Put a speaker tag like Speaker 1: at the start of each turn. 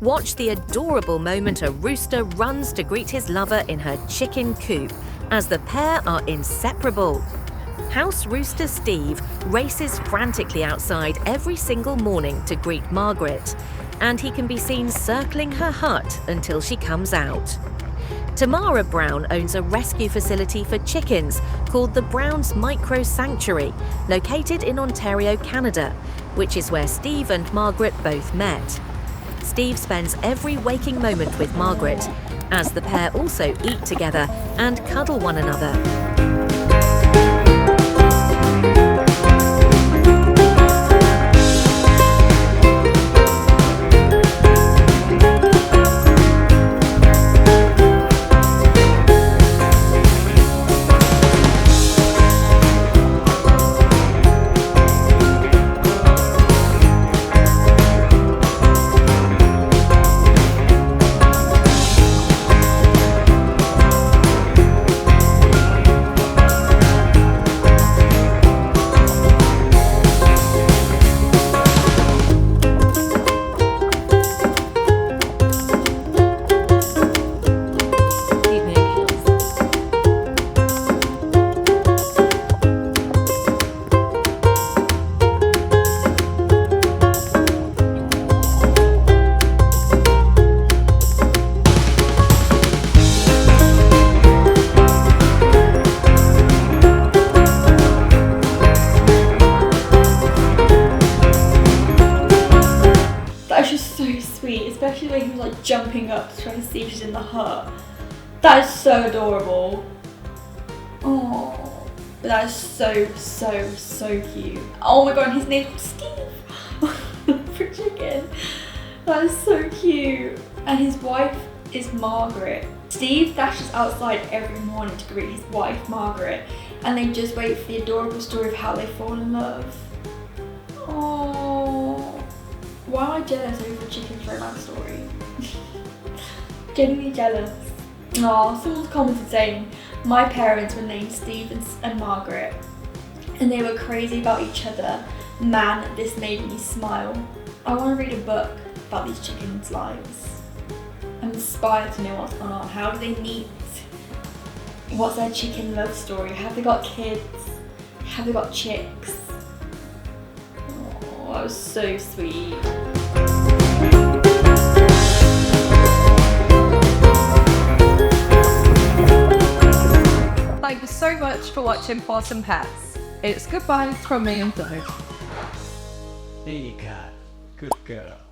Speaker 1: Watch the adorable moment a rooster runs to greet his lover in her chicken coop, as the pair are inseparable. House rooster Steve races frantically outside every single morning to greet Margaret, and he can be seen circling her hut until she comes out. Tamara Brown owns a rescue facility for chickens called the Brown's Micro Sanctuary, located in Ontario, Canada, which is where Steve and Margaret both met. Steve spends every waking moment with Margaret, as the pair also eat together and cuddle one another.
Speaker 2: That's just so sweet, especially when he was like jumping up to try to see if she's in the hut. That is so adorable. Oh, but that is so cute. Oh my god, his name's Steve for chicken. That is so cute. And his wife is Margaret. Steve dashes outside every morning to greet his wife Margaret, and they just wait for the adorable story of how they fall in love. Oh. Why am I jealous over chicken's romance story? Genuinely jealous. Aw, someone's commented saying, my parents were named Steve and Margaret, and they were crazy about each other. Man, this made me smile. I want to read a book about these chickens' lives. I'm inspired to know what's going on. How do they meet? What's their chicken love story? Have they got kids? Have they got chicks? Oh, that was so sweet.
Speaker 3: Thank you so much for watching Pawsome Pets. It's goodbye from me and Flo.
Speaker 4: There you go. Good girl.